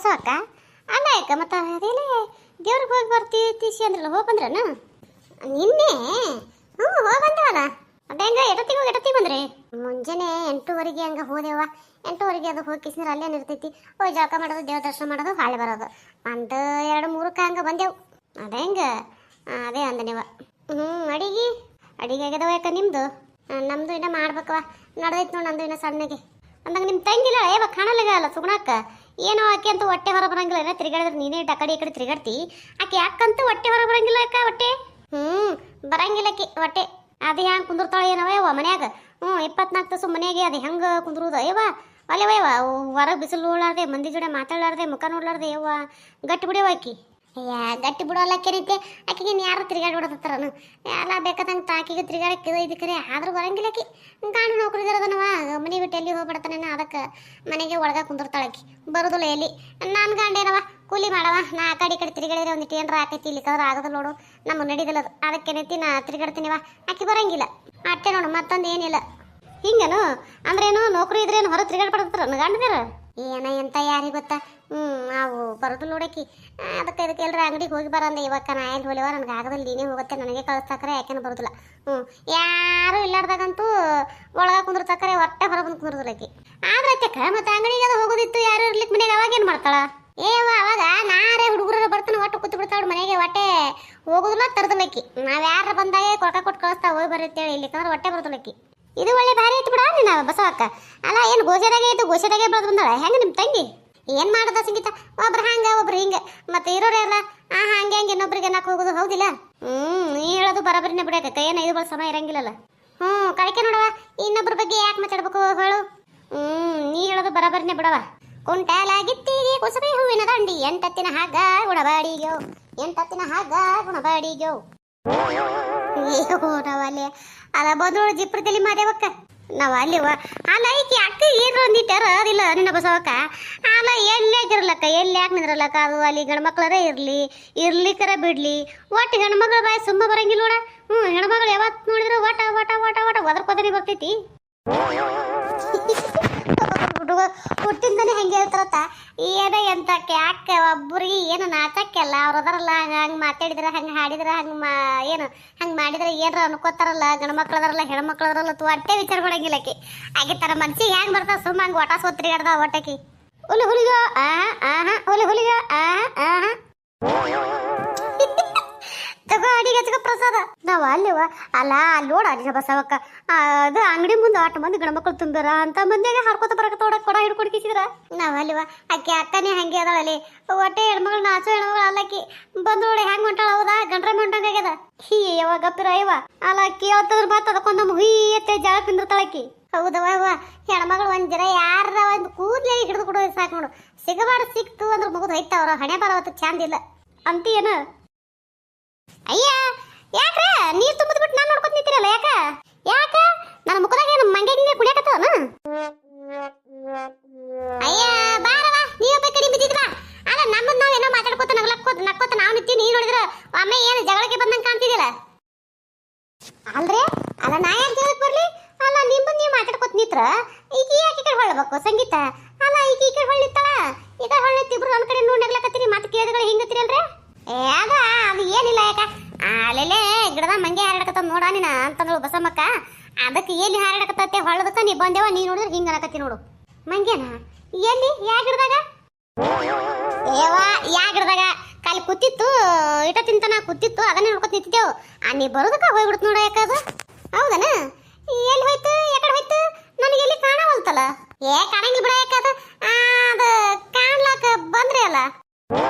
ಬಸವಕ್ಕ ಅಲ್ಲ ಯಾಕ ಮತ್ತೆ ಅದೇಲೆ ದೇವ್ರಿಗೆ ಹೋಗಿ ಬರ್ತೀಸಿ ಅಂದ್ರಲ್ಲ ಹೋಗಿ ಬಂದ್ರನ ನಿನ್ನೆ ಹೋಗಿ ಬಂದವಲ್ಲ ಮತ್ತೆ ಹೆಂಗ ಎಟತ್ತಿಗೆ ಬಂದ್ರಿ ಮುಂಜಾನೆ 8:30 ಹಂಗ ಹೋದೆವ 8:30 ಅದು ಹೋಗಿ ಕಿಸ್ನರ್ ಅಲ್ಲೇ ಇರ್ತೈತಿ ಹೋಗಿ ಜಳಕ ಮಾಡೋದು ದೇವ್ರ ದರ್ಶನ ಮಾಡೋದು ಹಾಳೆ ಬರೋದು 1 2 3ಕ್ಕೆ ಹಂಗ ಬಂದೆವು ಅದೇ ಹೆಂಗ ಅದೇ ಅಂದ ನೀವ ಅಡಿಗೆ ಆಗ್ಯದವ ಯಾಕ ನಿಮ್ದು ನಮ್ದು ಇನ್ನ ಮಾಡ್ಬೇಕವ ನಡೆದೈತಿ ನೋಡಿ ನಂದು ಇನ್ನ ಸಣ್ಣಗೆ ಅಂದಂಗ ನಿಮ್ ತಂಗಿಲ್ಲ ಏವ ಕಾಣಲ್ಲ ಸುಗುಣಕ್ಕ ಏನೋ ಆಕೆ ಅಂತ ಹೊಟ್ಟೆ ಹೊರ ಬರಂಗಿಲ್ಲ ಏನೋ ತಿರುಗಾಡಿದ್ರೆ ನೀನೇ ಆ ಕಡೆ ಈ ಕಡೆ ತಿರುಗಾಡ್ತಿ ಆಕೆ ಯಾಕಂತ ಹೊಟ್ಟೆ ಹೊರ ಬರಂಗಿಲ್ಲ ಅಕ್ಕ ಹೊಟ್ಟೆ ಬರಂಗಿಲ್ಲ ಆಕೆ ಹೊಟ್ಟೆ ಅದು ಹೆಂಗೆ ಕುಂದಿರ್ತಾಳೆ ಏನವ ಯವ್ವ ಮನ್ಯಾಗ 24 ತಾಸು ಮನೆಯಾಗೆ ಅದು ಹೆಂಗೆ ಕುಂದ್ರುದ ಯವ್ವ ಅಲ್ಲವ ಯವ್ವ ಹೊರಗೆ ಬಿಸಿಲು ನೋಡ್ಲಾರ್ದೆ ಮಂದಿ ಜೋಡೆ ಮಾತಾಡ್ಲಾರ್ದೆ ಮುಖ ನೋಡ್ಲಾರ್ದೆ ಯವ್ವ ಗಟ್ಟಿ ಬಿಡವ ಆಕಿ ಗಟ್ಟಿ ಬಿಡೋಲ್ಲಕ್ಕೇನೈತೆ ಆಕೆಗೆ ಯಾರು ತಿರುಗಾಡ್ಬಿಡತ್ತಾರನು ಎಲ್ಲ ಬೇಕಾದಂಗೆ ಆಕೆಗೆ ತಿರುಗಾಡಕ್ಕೆ ಇದು ಕರೆ ಆದ್ರೂ ಬರಂಗಿಲ್ಲ ಆಕಿ ಗಂಡು ನೌಕರಿದಿರೋದನವ ಮನೆ ಬಿಟ್ಟು ಎಲ್ಲಿ ಹೋಗ್ಬಿಡ್ತಾನೇನ ಅದಕ್ಕೆ ಮನೆಗೆ ಒಳಗೆ ಕುಂದಿರ್ತಾಳೆ ಆಕಿ ಬರೋದಿಲ್ಲ ಎಲ್ಲಿ ನನ್ನ ಗಂಡೇನವ ಕೂಲಿ ಮಾಡವ ನಾ ಆ ಕಡೆ ಈ ಕಡೆ ತಿರುಗಾಡಿದ್ರೆ ಒಂದಿಟ್ಟು ಏನಾರ ಆಕೈತಿ ಇಲ್ಲಿಕ್ಕಾದ್ರೆ ಆಗೋದಿಲ್ಲ ನೋಡು ನಮ್ಮ ನಡೀದಿಲ್ಲ ಅದು ಅದಕ್ಕೇನೈತಿ ನಾ ತಿರುಗಾಡ್ತೀನಿವ ಆಕಿ ಬರಂಗಿಲ್ಲ ಅಷ್ಟೇ ನೋಡು ಮತ್ತೊಂದು ಏನಿಲ್ಲ ಹಿಂಗೇನು ಅಂದ್ರೇನು ನೌಕರಿ ಇದ್ರೇನು ಹೊರ ತಿರುಗಾಡ್ಬಿಡ್ತಾರ ಗಂಡದಿರ ಏನ ಎಂತ ಯಾರಿಗೆ ಗೊತ್ತಾ ನಾವು ಬರೋದು ನೋಡಕಿ ಅದಕ್ಕೆ ಇದಕ್ಕೆ ಎಲ್ಲರ ಅಂಗಡಿಗೆ ಹೋಗಿ ಬರಂದೆ ಇವಾಗ ನಾ ಎಲ್ಲಿ ಹೋಲಿವ ನನಗೆ ಆಗೋದಲ್ಲಿ ನೀನೇ ಹೋಗುತ್ತೆ ನನಗೆ ಕಳಿಸ್ತಾಕ್ರೆ ಯಾಕೆನ ಬರೋದಿಲ್ಲ ಯಾರು ಇಲ್ಲಾರ್ದಾಗಂತೂ ಒಳಗೆ ಕುಂದಿರ್ತಾಕ್ರೆ ಹೊಟ್ಟೆ ಹೊರ ಬಂದು ಕುಂದಿರೋದಿಲ್ಲ ಆಕಿ ಆದ್ರೆ ಅತ್ತಕ್ಕ ಮತ್ತೆ ಅಂಗಡಿಗೆ ಅದು ಹೋಗೋದಿತ್ತು ಯಾರು ಇರ್ಲಿಕ್ಕೆ ಮನೆಗೆ ಅವಾಗ ಏನು ಮಾಡ್ತಾಳ ಅವಾಗ ನಾರೇ ಹುಡುಗರ ಬರ್ತಾನೆ ಒಟ್ಟು ಕೂತು ಬಿಡ್ತಾಳು ಮನೆಗೆ ಹೊಟ್ಟೆ ಹೋಗೋದಿಲ್ಲ ತರದಲಕ್ಕಿ ನಾವು ಯಾರ ಬಂದಾಗ ಕೊಟ್ಟ ಕೊಟ್ಟು ಕಳಿಸ್ತಾ ಹೋಗಿ ಬರುತ್ತೇಳಿ ಇಲ್ಲಿಕಂದ್ರೆ ಹೊಟ್ಟೆ ಬರೋದಿಲ್ಲಕ್ಕಿ ಇದು ಒಳ್ಳೆ ಭಾರಿ ಐತಿ ಬಿಡ ನೀನು ಬಸವಕ್ಕ ಅಲ್ಲ ಏನು ಗೋಸೆದಾಗೆ ಐತು ಗೋಸೆದಾಗೆ ಬೆಳೆದು ಬಂದಾಳ ಹೆಂಗೆ ನಿಮ್ಮ ತಂಗಿ ಏನು ಮಾಡೋದ ಸಂಗೀತ ಒಬ್ರು ಹಂಗೆ ಒಬ್ರು ಹಿಂಗೆ ಮತ್ತೆ ಇರೋರೇ ಅಲ್ಲ ಹಂಗೆ ಹಂಗೆ ಇನ್ನೊಬ್ರಿಗೆ ಅನ್ನಕ್ಕೆ ಹೋಗೋದು ಹೌದಿಲ್ಲ ನೀ ಹೇಳೋದು ಬರೋಬ್ಬರಿನೇ ಬಿಡಕ್ಕೆ ಏನು ಐದು ಬಳ ಸಮಯ ಇರಂಗಿಲ್ಲಲ್ಲ ಕಳಿಕೆ ನೋಡವ ಇನ್ನೊಬ್ರ ಬಗ್ಗೆ ಯಾಕೆ ಮಾತಾಡ್ಬೇಕು ಹೇಳು ನೀ ಹೇಳೋದು ಬರೋಬ್ಬರಿನೇ ಬಿಡವ ಕುಂಟಾಲಾಗಿತ್ತೀರಿ ಕುಸಬೆ ಹೂವಿನ ದಂಡಿ ಎಂಟತ್ತಿನ ಹಾಗ ಗುಣಬಾಡಿಗ್ಯೋ ಎಂಟತ್ತಿನ ಹಾಗ ಗುಣಬಾಡಿಗ್ಯೋ ನಾವಲ್ಲಿ ಅಲ್ಲ ಬಂದೋಳು ಜಿಪ್ರದಲ್ಲಿ ಮಾದೇವಕ್ಕ ನಾವ್ ಅಲ್ಲಿವ ಅಲ್ಲ ಈಕಿ ಅಕ್ಕ ಏನ್ರ ಒಂದಿಟ್ಟಾರ ಅದಿಲ್ಲ ನಿನ್ನ ಬಸವಕ್ಕ ಅಲ್ಲ ಎಲ್ಲಿ ಆಗಿರಲಕ್ಕ ಎಲ್ಲಿ ಯಾಕೆ ನಿಂದ್ರಲ್ಲಕ್ಕ ಅದು ಅಲ್ಲಿ ಗಂಡ್ಮಕ್ಳರೇ ಇರ್ಲಿಕ್ಕರ ಬಿಡ್ಲಿ ಒಟ್ಟು ಹೆಣ್ಮಕ್ಳ ಬಾಯಿ ಸುಮ್ಮ ಬರಂಗಿಲ್ಲ ನೋಡ ಹೆಣ್ಮಕ್ಳು ಯಾವತ್ತು ನೋಡಿದ್ರು ಒಟ ಒಟ ಒಟ ಒಟ ಒದರ್ಕೋದರಿ ಬರ್ತೈತಿ ಹುಟ್ಟಿಂದನೇ ಹೆಂಗೆ ಹೇಳ್ತಾರತ್ತ ಏನೇ ಎಂತಕ್ಕೆ ಅಕ್ಕ ಒಬ್ಬರಿಗೆ ಏನು ನಾಚಕ್ಕೆಲ್ಲ ಅವ್ರು ಅದಾರಲ್ಲ ಹಂಗೆ ಮಾತಾಡಿದ್ರೆ ಹಂಗೆ ಹಾಡಿದ್ರೆ ಏನು ಹಂಗೆ ಮಾಡಿದ್ರೆ ಏನಾರ ಅನ್ಕೋತಾರಲ್ಲ ಗಂಡ್ಮಕ್ಳು ಅದಾರಲ್ಲ ಹೆಣ್ಮಕ್ಳು ಅದಾರಲ್ಲ ಹೊಟ್ಟೆ ವಿಚಾರ ಮಾಡಂಗಿಲ್ಲ ಆಕಿ ಆಕೆ ತರ ಮನ್ಸಿಗೆ ಹೆಂಗೆ ಬರ್ತಾವ ಸುಮ್ಮ ಹಂಗೆ ಒಟ ಸೋತ್ರಿಗಾಡ್ದ ಒಟ್ಟಕಿ ಹುಲಿಗ ಹುಲಿಗ ತಗೋ ಅಡಿಗೆ ಹಚ್ಕೊ ಪ್ರಸಾದ ನಾವ್ ಅಲ್ಲಿವ ಅಲ್ಲ ಅಲ್ಲಿ ನೋಡ ಅಡಿಗೆ ಬಸವಕ್ಕ ಅದು ಅಂಗಡಿ ಮುಂದೆ 8 ಮಂದಿ ಗಣಮಕ್ಳು ತುಂಬ್ಯಾರ ಅಂತ ಮಂದಿಗೆ ಹಾರ್ಕೋತ ಬರಕತ್ತ ಕೊಡ ಹಿಡ್ಕೊಂಡು ಕಿಸಿದ್ರ ನಾವ್ ಅಲ್ಲಿವ ಆಕೆ ಅಕ್ಕನೇ ಹಂಗೆ ಅದಾಳಲ್ಲಿ ಹೊಟ್ಟೆ ಹೆಣ್ಮಗಳು ನಾಚೋ ಹೆಣ್ಮಗಳು ಅಲ್ಲಕ್ಕಿ ಬಂದೋಳೆ ಹೆಂಗ್ ಹೊಂಟಾಳ ಹೌದಾ ಗಂಡ್ರ ಹೊಂಟಂಗಾಗ್ಯದ ಯಾವಾಗ ಗಪ್ಪಿರ ಅಯ್ಯವ ಅಲ್ಲ ಅಕ್ಕಿ ಯಾವತ್ತದ್ರ ಮಾತು ಅದಕ್ಕೊಂದು ಹುಯ್ಯತ್ತೆ ಜಾಗ ತಿಂದಿರ್ತಾಳಕ್ಕಿ ಹೌದವ ಹೆಣ್ಮಗಳು ಒಂದ್ ಜನ ಯಾರ ಒಂದು ಕೂದ್ಲೆ ಹಿಡಿದು ಕೊಡೋದು ಸಾಕು ನೋಡು ಸಿಗಬಾರ್ದು ಸಿಕ್ತು ಅಂದ್ರೆ ಮುಗಿದು ಹೋಯ್ತಾವ್ರ ಹಣೆ ಬರೋವತ್ತು ಚಂದಿಲ್ಲ ಅಂತೀಯನ ಅಯ್ಯ ಯಾಕ್ರೆ ನೀರ್ ತುಂಬದ್ ಬಿಟ್ಟು ನಾನು ನೋಡ್ಕೊತ ನಿಂತಿರಲ್ಲ ಯಾಕ ನನ್ನ ಮುಖದಾಗ ಏನು ಮಂಗೆ ಕುಡಿಯಾಕತ್ತವನ ಅಯ್ಯ ಬಾರವ ನೀವ್ ಕಡೆ ಬಿದ್ದಿದ್ರ ಅಲ್ಲ ನಮ್ಮದ್ ನಾವ್ ಏನೋ ಮಾತಾಡ್ಕೋತ ನಕ್ಕೋತ ನಾವ್ ನಿಂತೀವಿ ನೀ ನೋಡಿದ್ರ ಒಮ್ಮೆ ಏನು ಜಗಳಕ್ಕೆ ಬಂದಂಗ ಕಾಣ್ತಿದಿಲ್ಲ ಅಲ್ರಿ ಅಲ್ಲ ನಾ ಯಾಕೆ ಜಗಳಕ್ಕೆ ಬರ್ಲಿ ಅಲ್ಲ ನಿಮ್ಮದ್ ನೀವ್ ಮಾತಾಡ್ಕೋತ ನಿಂತ್ರ ಈಗ ಯಾಕೆ ಈ ಕಡೆ ಹೊಳ್ಬೇಕು ಸಂಗೀತ ಅಲ್ಲ ಈಗ ಈ ಕಡೆ ಹೊಳ್ಳಿತ್ತಾಳ ಈ ಕಡೆ ಹೊಳ್ಳಿತ್ತಿಬ್ರು ನನ್ನ ಕಡೆ ನೋಡಿ ನಗ್ಲಕತ್ತೀರಿ ಮತ್ತೆ ಕೇಳಿದ್ರೆ ಹಿಂಗತ್ತೀರಲ್ರಿ ಅದು ಏನಿಲ್ಲ ಯಾಕ ಅಲ್ಲೆಲ್ಲೇ ಗಿಡದ ಮಂಗೆ ಹಾರಾಡಕತ್ತ ನೋಡ ನೀನ ಅಂತಂದ್ರು ಬಸಮ್ಮಕ್ಕ ಅದಕ್ಕೆ ಎಲ್ಲಿ ಹಾರಾಡಕತ್ತೆ ಹೊಳ್ಳದಕ್ಕ ನೀ ಬಂದೇವ ನೀ ನೋಡಿದ್ರೆ ಹಿಂಗ ಅನ್ನಕತ್ತಿ ನೋಡು ಮಂಗೇನ ಎಲ್ಲಿ ಯಾ ಗಿಡದಾಗ ಯಾ ಗಿಡದಾಗ ಕಾಲಿ ಕೂತಿತ್ತು ಇಟ ತಿಂತನ ಕೂತಿತ್ತು ಅದನ್ನೇ ನೋಡ್ಕೊತ ನಿಂತಿದ್ದೆವು ನೀ ಬರೋದಕ್ಕ ಹೋಗ್ಬಿಡ್ತು ನೋಡ ಯಾಕದು ಹೌದನ ಎಲ್ಲಿ ಹೋಯ್ತು ಯಾಕಡೆ ಹೋಯ್ತು ನನಗೆ ಎಲ್ಲಿ ಕಾಣವಲ್ತಲ್ಲ ಕಾಣಂಗಿಲ್ಲ ಬಿಡ ಯಾಕದ ಅದು ಕಾಣ್ಲಾಕ ಬಂದ್ರಿ ಅಲ್ಲ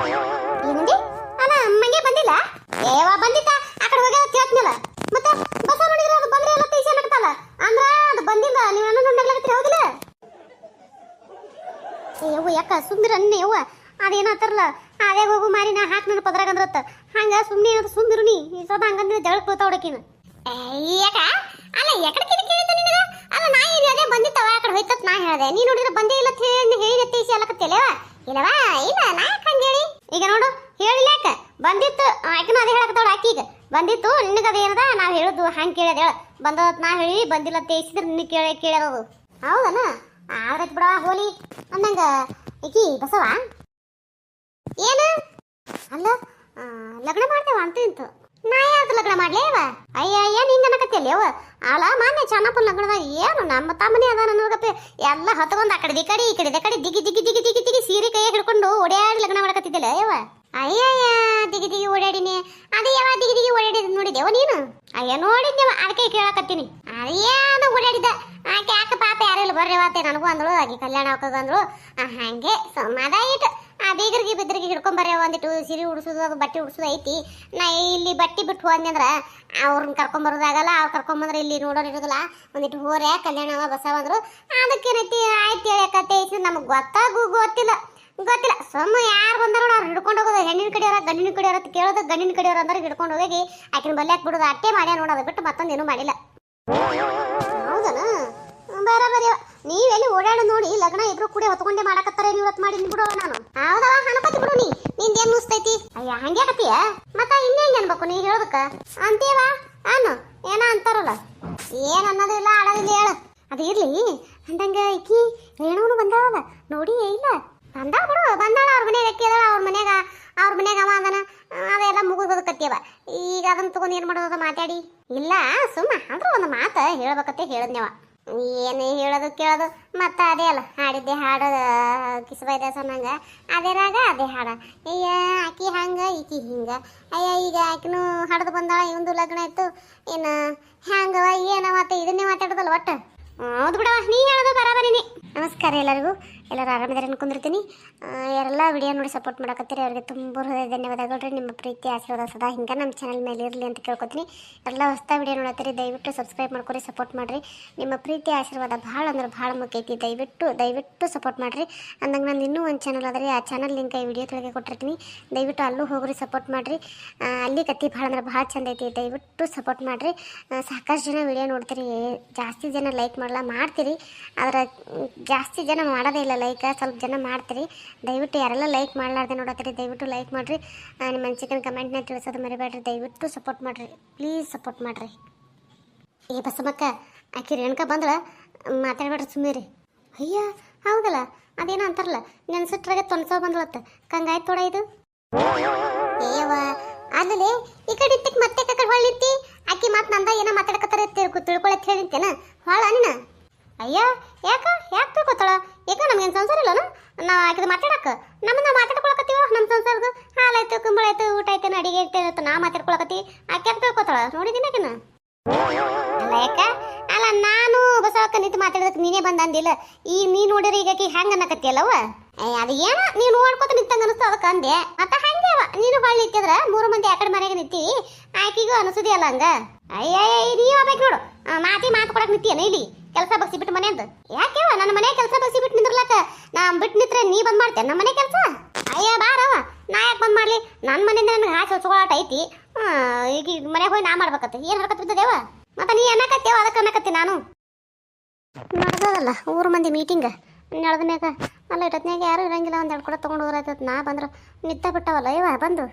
ಏನಂದಿ ಅಲ್ಲ ಮಂಗೆ ಬಂದಿಲ್ಲ ಬಂದಿತ್ತ ಆ ಕಡೆ ಹೋಗ್ಯಾರ ಹೇಳ್ತೀನಲ್ಲ ಮತ್ತೆ ಬಸ ನೋಡಿದ್ರೆ ಅದು ಬಂದ್ರೆ ಎಲ್ಲ ತೈಸಿ ಅನ್ನಕತ್ತಲ್ಲ ಅಂದ್ರ ಅದು ಬಂದಿಲ್ಲ ನೀವು ನನ್ನ ನಗ್ಲಾಕತ್ತೀರಿ ಹೌದಿಲ್ಲ ಯಾಕ ಸುಮ್ಮಿರ ಅನ್ನೆ ಅದೇನತ್ತಾರಲ್ಲ ಅದೇ ಹೋಗು ಮಾರಿ ನಾ ಹಾಕಿ ನನ್ನ ಪದ್ರಾಗ ಅಂದ್ರತ್ತ ಹಂಗ ಸುಮ್ಮನೆ ಏನಾದ್ರು ಸುಮ್ಮಿರು ನೀ ಸ್ವಲ್ಪ ಹಂಗಂದ್ರೆ ಜಗಳಕ್ಕೆ ಬೀಳ್ತಾವ ಹುಡುಕಿನ ಯಾಕ ಅಲ್ಲ ಯಾಕಡೆ ಕೇಳಿದ ನಿನಗ ಅಲ್ಲ ನಾ ಏನು ಅದೇ ಬಂದಿತ್ತವ ಆ ಕಡೆ ಹೋಯ್ತತ್ ನಾ ಹೇಳ್ದೆ ನೀ ನೋಡಿದ್ರೆ ಬಂದೇ ಇಲ್ಲ ಹೇಳಿ ತೈಸಿ ಅಲ್ಲಕತ್ತಿಲ್ಲವ ಇಲ್ಲವಾ ಇಲ್ಲ ನಾ ಯಾಕೆ ಹಂಗೆ ಹೇಳಿ ಈಗ ನೋಡು ಹೇಳಿಲ್ಲ ಯಾಕ ಬಂದಿತ್ತು ಆಕಿನ ಅದೇ ಹೇಳಕತ್ತವಳ ಆಕಿಗ ಬಂದಿತ್ತು ನಿನಗದ ಏನದ ನಾವ್ ಹೇಳುದು ಹಂಗೆ ಕೇಳದ ಹೇಳ ಬಂದದ ನಾ ಹೇಳಿ ಬಂದಿಲ್ಲ ತೇಸಿದ್ರೆ ನಿನ್ನ ಕೇಳೋದು ಹೌದನ ಆದ್ರೆ ಬಿಡ ಹೋಲಿ ಅಂದಂಗ ಈಕಿ ಬಸವ ಏನ ಅಲ್ಲ ಲಗ್ನ ಮಾಡ್ತೇವ ಅಂತ ಇಂತು ನಾ ಯಾವ್ದು ಲಗ್ನ ಮಾಡ್ಲಿ ಅವ ಅಯ್ಯ ಏನ್ ಹಿಂಗ ಅನ್ನಕತ್ತಿಯಲ್ಲಿ ಅವ ಅಲ್ಲ ಮಾನ್ಯ ಚೆನ್ನಪ್ಪನ ಲಗ್ನದಾಗ ಏನು ನಮ್ಮ ತಮ್ಮನೇ ಅದ ನನಗಪ್ಪೆ ಎಲ್ಲ ಹೊತ್ಕೊಂಡ್ ಆ ಕಡೆ ಈ ಕಡೆ ದಿಗಿ ದಿಗಿ ದಿಗಿ ದಿಗಿ ದಿಗಿ ಸೀರೆ ಕೈ ಹಿಡ್ಕೊಂಡು ಓಡಾಡಿ ಲಗ್ನ ಮಾಡಕತ್ತಿದ್ದಿಲ್ಲ ಅಯ್ಯವ ಅಯ್ಯಯ್ಯ ದಿಗಿ ದಿಗಿ ಓಡಾಡಿನಿ ಅದೇ ಯಾವ ದಿಗಿ ದಿಗಿ ಓಡಾಡಿದ್ ನೋಡಿದೆವ ನೀನು ಅಯ್ಯ ನೋಡಿದ್ದೇವ ಅದಕ್ಕೆ ಕೇಳಕತ್ತೀನಿ ಅದೇನು ಓಡಾಡಿದ್ದ ಆಕೆ ಯಾಕೆ ಪಾಪ ಯಾರೆಲ್ಲ ಬರ್ರಿ ವಾತೆ ನನಗೂ ಅಂದಳು ಆಕೆ ಕಲ್ಯಾಣ ಹಾಕೋದು ಅಂದಳು ಹಂಗೆ ಸಮಾಧಾಯಿಟ್ಟು ಆ ಬೀಗರಿಗೆ ಬಿದ್ರಿಗೆ ಹಿಡ್ಕೊಂಡ್ ಬರ್ರಿ ಒಂದಿಟ್ಟು ಸಿರಿ ಉಡ್ಸೋದು ಅದು ಬಟ್ಟೆ ಉಡ್ಸೋದು ಐತಿ ನಾ ಇಲ್ಲಿ ಬಟ್ಟೆ ಬಿಟ್ಟು ಹೋದ್ನಿ ಅಂದ್ರ ಅವ್ರನ್ನ ಕರ್ಕೊಂಬರೋದಾಗಲ್ಲ ಅವ್ರು ಕರ್ಕೊಂಬಂದ್ರೆ ಇಲ್ಲಿ ನೋಡೋರು ಇರೋದಿಲ್ಲ ಒಂದಿಟ್ಟು ಹೋರೆ ಕಲ್ಯಾಣ ಬಸವ ಅಂದ್ರು ಅದಕ್ಕೇನೈತಿ ಆಯ್ತು ಹೇಳಕತ್ತೆ ನಮಗೆ ಗೊತ್ತಿಲ್ಲ ಸುಮ್ಮ ಯಾರು ಬಂದಾರೋ ಅವ್ರು ಹಿಡ್ಕೊಂಡು ಹೋಗೋದು ಹೆಣ್ಣಿನ ಕಡೆಯವ್ರ ಗಂಡಿನ ಕಡೆಯವ್ರ ಅಂತ ಕೇಳೋದು ಗಂಡಿನ ಕಡೆಯವ್ರ ಅಂದ್ರೆ ಹಿಡ್ಕೊಂಡು ಹೋಗಿ ಆಕಿನ ಬಲ್ಯಾಕ್ ಬಿಡೋದು ಅಟ್ಟೆ ಮಾಡ್ಯಾ ನೋಡೋದು ಬಿಟ್ಟು ಮತ್ತೊಂದೇನು ಮಾಡಿಲ್ಲ ಹೌದನ ಬರೀ ನೀವೆಲ್ಲಿ ಓಡಾಡ ನೋಡಿ ಲಗ್ನ ಇಬ್ರು ಕೂಡ ಹೊತ್ಕೊಂಡೆ ಮಾಡಕತ್ತಾರೆ ನೀವು ಹೊತ್ತು ಮಾಡಿ ಬಿಡುವ ನಾನು ಹೌದವ ಅನ್ಕೋತಿ ಬಿಡು ನಿಂದೇನ್ ಮುಸ್ತೈತಿ ಅಯ್ಯ ಹಂಗೆ ಆಗತ್ತೀಯ ಮತ್ತ ಇನ್ನೇಂಗ ಅನ್ಬೇಕು ನೀ ಹೇಳೋದಕ್ಕ ಅಂತೀವ ಅನ್ನು ಏನ ಅಂತಾರಲ್ಲ ಏನ್ ಅನ್ನೋದಿಲ್ಲ ಆಡೋದಿಲ್ಲ ಹೇಳ ಅದು ಇರ್ಲಿ ಅಂದಂಗ ಈಕಿ ರೇಣುನು ಬಂದಾಳಲ್ಲ ನೋಡಿ ಇಲ್ಲ ಬಂದಾಳ ಬಿಡು ಬಂದಾಳ ಅವ್ರ ಮನೆಗೆ ಅಕ್ಕಿ ಅದಾಳ ಅವ್ರ ಮನೆಗೆ ಅವ ಅದನ ಅದೆಲ್ಲ ಮುಗಿದು ಬದುಕತ್ತೀವ ಈಗ ಅದನ್ನ ತಗೊಂಡು ಏನ್ ಮಾಡೋದ ಮಾತಾಡಿ ಇಲ್ಲ ಸುಮ್ಮ ಅಂದ್ರ ಒಂದು ಮಾತು ಹೇಳ್ಬೇಕತ್ತೆ ಹೇಳದ್ನೇವ ಏನೇ ಹೇಳೋದು ಕೇಳೋದು ಮತ್ತೆ ಅದೇ ಅಲ್ಲ ಹಾಡಿದ್ದೆ ಹಾಡು ಕಿಸಬೈದ ಸಣ್ಣಂಗ ಅದೇ ರಾಗ ಅದೇ ಹಾಡ ಅಯ್ಯ ಆಕಿ ಹಂಗ ಈಕಿ ಹಿಂಗ ಅಯ್ಯ ಈಗ ಆಕಿನೂ ಹಾಡ್ದು ಬಂದಾಳ ಇವಂದು ಲಗ್ನ ಆಯ್ತು ಏನು ಹ್ಯಾಂಗವ ಏನ ಮತ್ತೆ ಇದನ್ನೇ ಮಾತಾಡೋದಲ್ಲ ಒಟ್ಟು ಹೌದು ಬಿಡವ ನೀ ಹೇಳೋದು ಬರಾಬರಿನಿ ನಮಸ್ಕಾರ ಎಲ್ಲರಿಗೂ ಎಲ್ಲರೂ ಆರಾಮಿದ್ದಾರೆ ಅನ್ಕೊಂಡಿರ್ತೀನಿ ಯಾರೆಲ್ಲ ವಿಡಿಯೋ ನೋಡಿ ಸಪೋರ್ಟ್ ಮಾಡಕತ್ತೀರಿ ಅವರಿಗೆ ತುಂಬ ಹೃದಯ ಧನ್ಯವಾದಗಳು ನಿಮ್ಮ ಪ್ರೀತಿ ಆಶೀರ್ವಾದ ಸದಾ ಹಿಂಗೆ ನಮ್ಮ ಚಾನಲ್ ಮೇಲೆ ಇರಲಿ ಅಂತ ಕೇಳ್ಕೊತೀನಿ ಎಲ್ಲ ಹೊಸ ವಿಡಿಯೋ ನೋಡತ್ತೀರಿ ದಯವಿಟ್ಟು ಸಬ್ಸ್ಕ್ರೈಬ್ ಮಾಡ್ಕೊರಿ ಸಪೋರ್ಟ್ ಮಾಡಿರಿ ನಿಮ್ಮ ಪ್ರೀತಿ ಆಶೀರ್ವಾದ ಭಾಳ ಅಂದ್ರೆ ಭಾಳ ಮುಖ್ಯ ಐತಿ ದಯವಿಟ್ಟು ಸಪೋರ್ಟ್ ಮಾಡಿರಿ ಅಂದಂಗೆ ನಾನು ಇನ್ನೂ ಒಂದು ಚಾನಲ್ ಆದರೆ ಆ ಚಾನಲ್ ಲಿಂಕ್ ಈ ವಿಡಿಯೋ ತೆಳಗೆ ಕೊಟ್ಟಿರ್ತೀನಿ ದಯವಿಟ್ಟು ಅಲ್ಲೂ ಹೋಗ್ರಿ ಸಪೋರ್ಟ್ ಮಾಡಿರಿ ಅಲ್ಲಿ ಕತ್ತಿ ಭಾಳ ಅಂದ್ರೆ ಭಾಳ ಚಂದ ಐತಿ ದಯವಿಟ್ಟು ಸಪೋರ್ಟ್ ಮಾಡಿರಿ ಸಾಕಷ್ಟು ಜನ ವಿಡಿಯೋ ನೋಡ್ತೀರಿ ಜಾಸ್ತಿ ಜನ ಲೈಕ್ ಮಾಡಲ್ಲ ಮಾಡ್ತೀರಿ ಆದರೆ ಜಾಸ್ತಿ ಜನ ಮಾಡೋದೇ ಇಲ್ಲ ಲೈಕ್ ಸ್ವಲ್ಪ ಜನ ಮಾಡ್ತೀರಿ ದಯವಿಟ್ಟು ಯಾರೆಲ್ಲ ಲೈಕ್ ಮಾಡಲಾರ್ದೆ ನೋಡತ್ತೀರಿ ದಯವಿಟ್ಟು ಲೈಕ್ ಮಾಡಿರಿ ನಿಮ್ಮ ಅನಿಸಿಕೆ ಕಮೆಂಟ್ನ ತಿಳಿಸೋದು ಮರಿಬೇಡ್ರಿ ದಯವಿಟ್ಟು ಸಪೋರ್ಟ್ ಮಾಡಿರಿ ಪ್ಲೀಸ್ ಸಪೋರ್ಟ್ ಮಾಡಿರಿ ಈ ಬಸಮ್ಮಕ್ಕ ಆಕಿ ರೇಣುಕಾ ಬಂದ್ರೆ ಮಾತಾಡ್ಬೇಡ್ರಿ ಸುಮ್ಮನೆ ಅಯ್ಯ ಹೌದಲ್ಲ ಅದೇನೋ ಅಂತಾರಲ್ಲ ನೆನ್ಸಿಟ್ರಾಗೆ ತೊನ್ಸೋ ಬಂದ್ಲತ್ತ ಕಂಗಾಯ್ತು ತೊಡ ಇದು ಏವ ಆಮೇಲೆ ಈ ಕಡೆ ಇಟ್ಟಿಕ್ ಮತ್ತೆ ಕಡೆ ಹೊಳ್ಳಿತ್ತಿ ಆಕಿ ಮಾತು ನಂದ ಏನೋ ಮಾತಾಡಕತ್ತಾರ ತಿಳ್ಕೊಳತ್ ಹೇಳಿರ್ತೇನ ಹೊಳ ಅನ್ನ ಅಯ್ಯ ಯಾಕೆ ತಿಳ್ಕೊತಾಳ ಈಗ ನಮ್ಗೇನು ಸಂಸಾರ ಇಲ್ಲನ ನಾವು ಆಕಿದ ಮಾತಾಡಕ್ಕೆ ನಮ್ಮನ್ನ ಮಾತಾಡ್ಕೊಳಕತ್ತೀವ ನಮ್ಮ ಸಂಸಾರದ ಹಾಲಾಯ್ತು ಕುಂಬಳಾಯ್ತು ಊಟ ಆಯ್ತು ಅಡಿಗೆ ಇರ್ತೈತೆ ನಾ ಮಾತಾಡ್ಕೊಳಕತ್ತಿ ಆಕೆ ಯಾಕೆ ತಿಳ್ಕೊತಾಳ ನೋಡಿದ್ದೀನಿ ಆಕಿನ ಅಲ್ಲ ಯಾಕ ಅಲ್ಲ ನಾನು ಬಸವಕ್ಕ ನಿಂತು ಮಾತಾಡೋದಕ್ಕೆ ನೀನೇ ಬಂದ ಅಂದಿಲ್ಲ ಈಗ ನೀ ನೋಡಿರಿ ಈಗ ಆಕಿ ಹೆಂಗೆ ಅನ್ನಕತ್ತಿಯಲ್ಲವ ಅದು ಏನೋ ನೀವು ನೋಡ್ಕೊತ ನಿಂತಂಗ ಅನಿಸ್ತು ಅದಕ್ಕೆ ಅಂದೆ ಮತ್ತೆ ಹಂಗೆ ಅವ ನೀನು ಹೊಳ್ಳಿ ನಿಂತಿದ್ರ 3 ಮಂದಿ ಆ ಕಡೆ ಮನೆಗೆ ನಿಂತೀವಿ ಆಕಿಗೂ ಅನಿಸುದಿ ಅಲ್ಲ ಹಂಗ ಅಯ್ಯ ನೀವ್ ಆಗ್ಬೇಕು ನೋಡು ಮಾತು ಕೊಡಕ್ ನಿಂತೀಯನ ಇಲ್ಲಿ ಕೆಲಸ ಬಗ್ಸಿ ಬಿಟ್ಟು ಮನೆಯಂದು ಯಾಕೆವ ನನ್ನ ಮನೆ ಕೆಲಸ ಬಗ್ಸಿ ಬಿಟ್ಟು ನಿಂದ್ರಲಕ್ಕ ನಾ ಬಿಟ್ಟು ನಿಂತ್ರೆ ನೀ ಬಂದ್ ಮಾಡ್ತೇನೆ ನಮ್ಮ ಮನೆ ಕೆಲಸ ಅಯ್ಯ ಬಾರವ ನಾ ಯಾಕೆ ಬಂದ್ ಮಾಡ್ಲಿ ನನ್ನ ಮನೆಯಿಂದ ನನಗೆ ಹಾಕಿ ಹೊಚ್ಕೊಳಾಟ ಐತಿ ಈಗ ಮನೆಗೆ ಹೋಗಿ ನಾ ಮಾಡ್ಬೇಕತ್ತೆ ಏನು ಹರಕತ್ ಬಿದ್ದದೇವ ಮತ್ತೆ ನೀ ಅನ್ನಕತ್ತೇವ ಅದಕ್ಕೆ ಅನ್ನಕತ್ತಿ ನಾನು ನಡೆದಲ್ಲ 3 ಮಂದಿ ಮೀಟಿಂಗ್ ನಡೆದ ಮ್ಯಾಗ ಅಲ್ಲ ಇಟ್ಟತ್ನ್ಯಾಗ ಯಾರು ಇರಂಗಿಲ್ಲ ಒಂದು 2 ಕೂಡ ತೊಗೊಂಡು ಹೋಗ್ರಾಯ್ತದ ನಾ ಬಂದ್ರೆ ನಿತ್ತ ಬಿಟ್ಟವಲ್ಲ ಇವ ಬಂದು